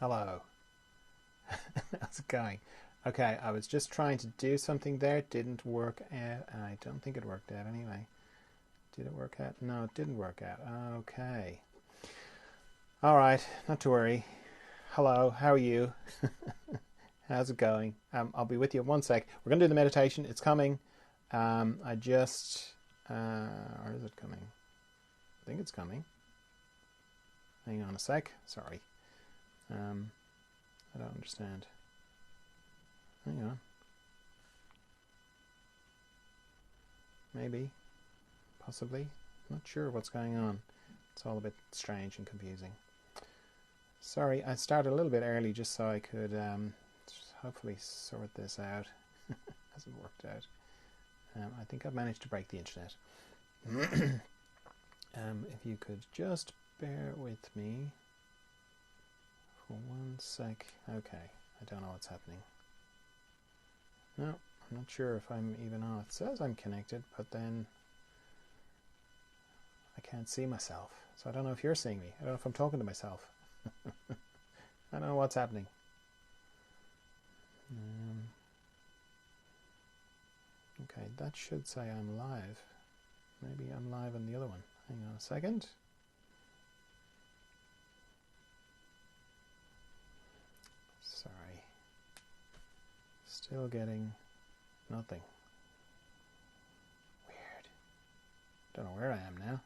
Hello. How's it going? Okay, I was just trying to do something there. It didn't work out. I don't think it worked out anyway. Did it work out? No, it didn't work out. Okay. All right, not to worry. Hello, how are you? How's it going? I'll be with you in 1 sec. We're going to do the meditation. It's coming. I just... or is it coming? I think it's coming. Hang on a sec. Sorry. I don't understand. Hang on. Maybe. Possibly. Not sure what's going on. It's all a bit strange and confusing. Sorry, I started a little bit early just so I could hopefully sort this out. Hasn't worked out. I think I've managed to break the internet. If you could just bear with me for 1 sec. Okay, I don't know what's happening. No, I'm not sure if I'm even on. It says I'm connected, but then I can't see myself. So I don't know if you're seeing me. I don't know if I'm talking to myself. I don't know what's happening. Okay, that should say I'm live. Maybe I'm live on the other one. Hang on a second. Sorry. Still getting nothing. Weird. Don't know where I am now.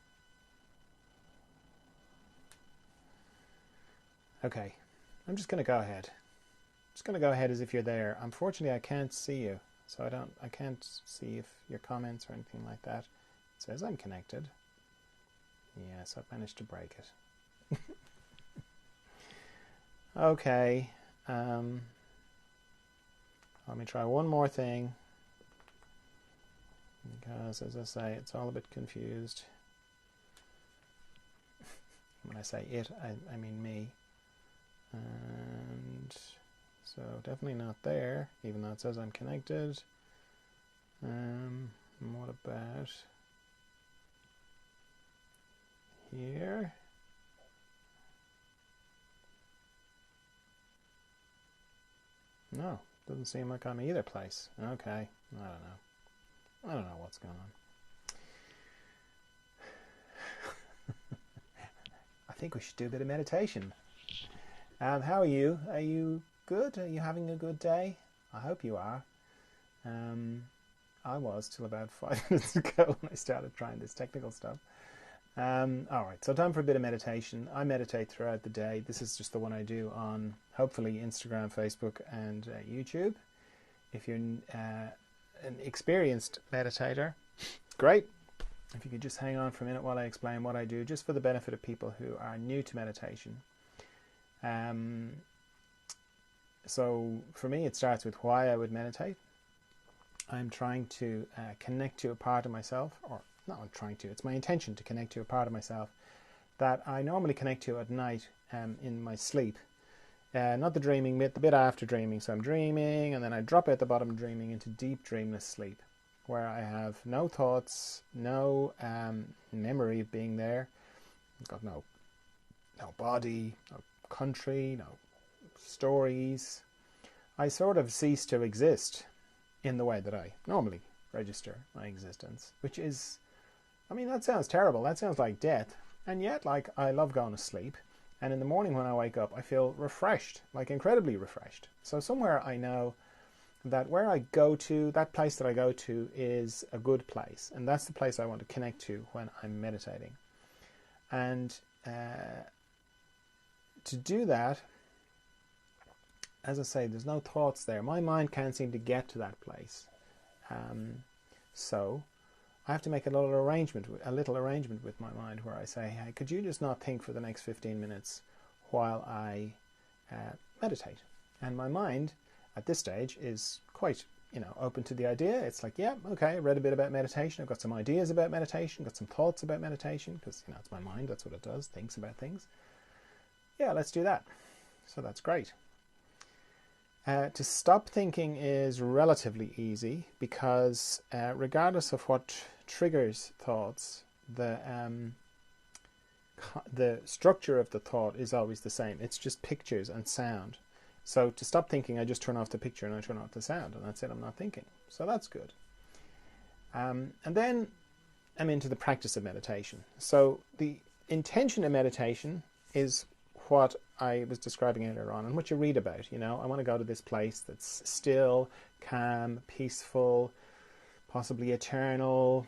Okay, I'm just going to go ahead. Just going to go ahead as if you're there. Unfortunately, I can't see you, so I can't see if your comments or anything like that. It says I'm connected. Yes, I've managed to break it. Okay. Let me try one more thing, because as I say, it's all a bit confused. When I say it, I mean me. And so definitely not there, even though it says I'm connected. What about here? No, doesn't seem like I'm either place. Okay, I don't know what's going on. I think we should do a bit of meditation. How are you? Are you good? Are you having a good day? I hope you are. I was till about 5 minutes ago when I started trying this technical stuff. Alright, so time for a bit of meditation. I meditate throughout the day. This is just the one I do on, hopefully, Instagram, Facebook and YouTube. If you're an experienced meditator, great. If you could just hang on for a minute while I explain what I do, just for the benefit of people who are new to meditation. So for me, it starts with why I would meditate. I'm trying to connect to a part of myself, or not I'm trying to, it's my intention to connect to a part of myself that I normally connect to at night in my sleep. Not the dreaming bit, the bit after dreaming. So I'm dreaming and then I drop out the bottom dreaming into deep dreamless sleep, where I have no thoughts, no memory of being there. I've got no body, no country, no stories. I sort of cease to exist in the way that I normally register my existence, which is, I mean, that sounds terrible. That sounds like death. And yet, like, I love going to sleep. And in the morning when I wake up, I feel refreshed, like incredibly refreshed. So somewhere I know that where I go to, that place that I go to is a good place. And that's the place I want to connect to when I'm meditating. And to do that, as I say, there's no thoughts there. My mind can't seem to get to that place. So I have to make a little arrangement with my mind where I say, hey, could you just not think for the next 15 minutes while I meditate? And my mind at this stage is quite, open to the idea. It's like, yeah, okay, I read a bit about meditation. I've got some ideas about meditation, got some thoughts about meditation, because, it's my mind. That's what it does, thinks about things. Yeah, let's do that. So that's great. To stop thinking is relatively easy because regardless of what triggers thoughts, the the structure of the thought is always the same. It's just pictures and sound. So to stop thinking, I just turn off the picture and I turn off the sound, and that's it. I'm not thinking. So that's good. And then I'm into the practice of meditation. So the intention of meditation is what I was describing earlier on and what you read about. You know, I want to go to this place that's still, calm, peaceful, possibly eternal,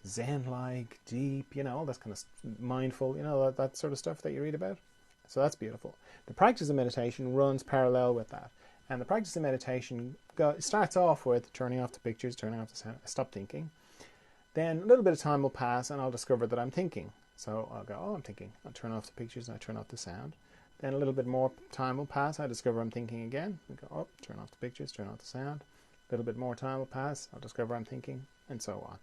Zen-like, deep, you know, all this kind of mindful, you know, that sort of stuff that you read about. So that's beautiful. The practice of meditation runs parallel with that. And the practice of meditation starts off with turning off the pictures, turning off the sound, stop thinking. Then a little bit of time will pass and I'll discover that I'm thinking. So I'll go, oh, I'm thinking. I'll turn off the pictures and I turn off the sound. Then a little bit more time will pass. I discover I'm thinking again. I go, oh, turn off the pictures, turn off the sound. A little bit more time will pass. I'll discover I'm thinking, and so on.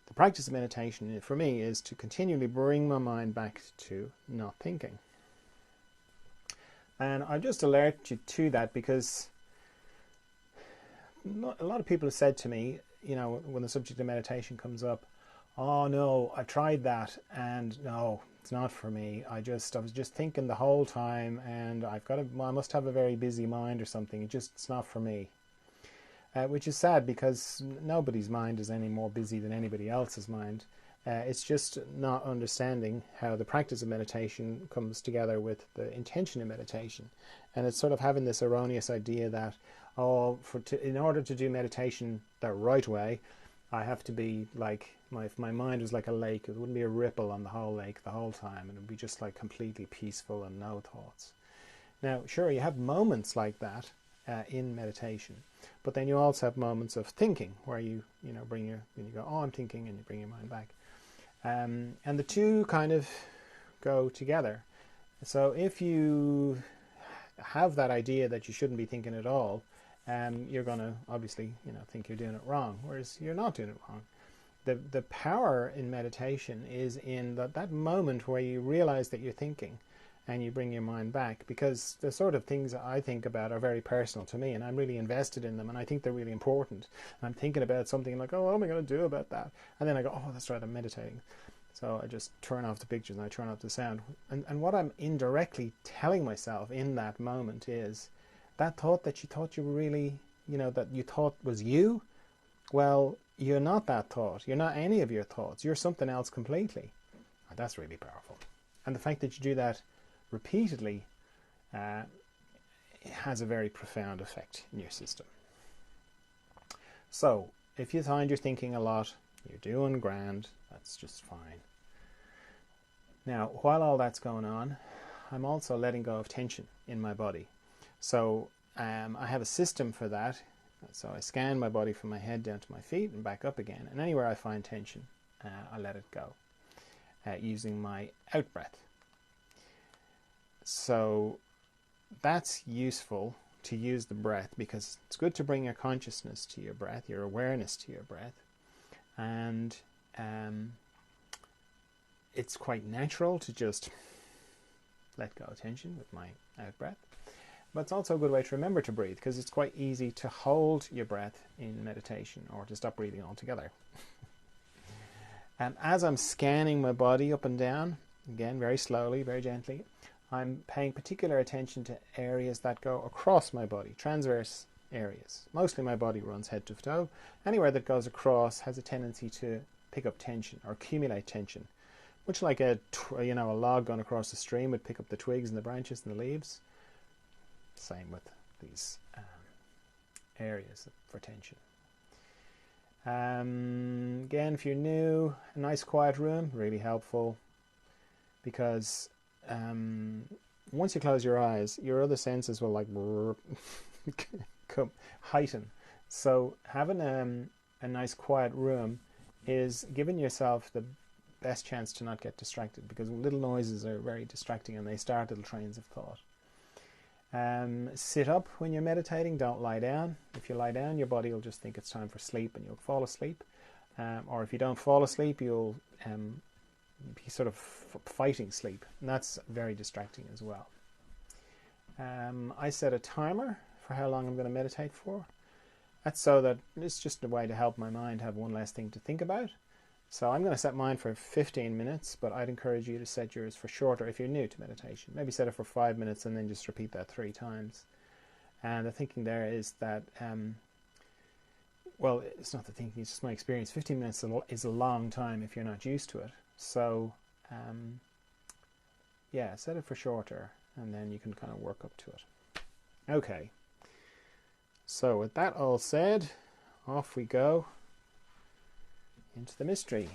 The practice of meditation for me is to continually bring my mind back to not thinking. And I just alert you to that because a lot of people have said to me, you know, when the subject of meditation comes up, oh no, I tried that and no, it's not for me. I was just thinking the whole time and I must have a very busy mind or something. It's not for me. Which is sad because nobody's mind is any more busy than anybody else's mind. It's just not understanding how the practice of meditation comes together with the intention of meditation. And it's sort of having this erroneous idea that, in order to do meditation the right way, I have to be like, my mind was like a lake. It wouldn't be a ripple on the whole lake the whole time. And it would be just like completely peaceful and no thoughts. Now, sure, you have moments like that in meditation. But then you also have moments of thinking where you when you go, oh, I'm thinking, and you bring your mind back. And the two kind of go together. So if you have that idea that you shouldn't be thinking at all, you're going to obviously think you're doing it wrong, whereas you're not doing it wrong. The power in meditation is in that moment where you realize that you're thinking and you bring your mind back, because the sort of things that I think about are very personal to me and I'm really invested in them and I think they're really important. I'm thinking about something like, oh, what am I going to do about that? And then I go, oh, that's right, I'm meditating. So I just turn off the pictures and I turn off the sound. And what I'm indirectly telling myself in that moment is that thought that you thought you were really, that you thought was you, well, you're not that thought. You're not any of your thoughts. You're something else completely. And that's really powerful. And the fact that you do that repeatedly it has a very profound effect in your system. So if you find you're thinking a lot, you're doing grand, that's just fine. Now, while all that's going on, I'm also letting go of tension in my body. So I have a system for that. So I scan my body from my head down to my feet and back up again. And anywhere I find tension, I let it go using my out breath. So that's useful to use the breath because it's good to bring your consciousness to your breath, your awareness to your breath. And it's quite natural to just let go of tension with my out breath. But it's also a good way to remember to breathe because it's quite easy to hold your breath in meditation or to stop breathing altogether. And as I'm scanning my body up and down, again, very slowly, very gently, I'm paying particular attention to areas that go across my body, transverse areas. Mostly my body runs head to toe. Anywhere that goes across has a tendency to pick up tension or accumulate tension. Much like a log going across the stream would pick up the twigs and the branches and the leaves. Same with these areas for tension. Again, if you're new, a nice quiet room, really helpful because once you close your eyes, your other senses will heighten. So having a nice quiet room is giving yourself the best chance to not get distracted because little noises are very distracting and they start little trains of thought. Sit up when you're meditating, don't lie down. If you lie down, your body will just think it's time for sleep and you'll fall asleep. Or if you don't fall asleep, you'll be sort of fighting sleep, and that's very distracting as well. I set a timer for how long I'm going to meditate for. That's so that it's just a way to help my mind have one less thing to think about. So I'm going to set mine for 15 minutes, but I'd encourage you to set yours for shorter if you're new to meditation. Maybe set it for 5 minutes and then just repeat that 3 times. And the thinking there is that, well, it's not the thinking, it's just my experience. 15 minutes is a long time if you're not used to it. So, yeah, set it for shorter and then you can kind of work up to it. Okay. So with that all said, off we go into the mystery.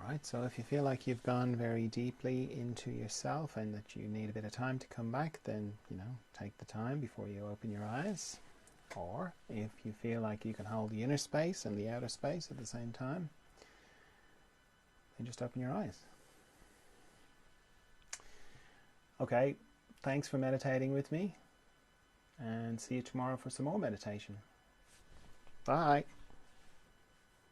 Alright, so if you feel like you've gone very deeply into yourself and that you need a bit of time to come back, then, take the time before you open your eyes. Or if you feel like you can hold the inner space and the outer space at the same time, then just open your eyes. Okay, thanks for meditating with me, and see you tomorrow for some more meditation. Bye.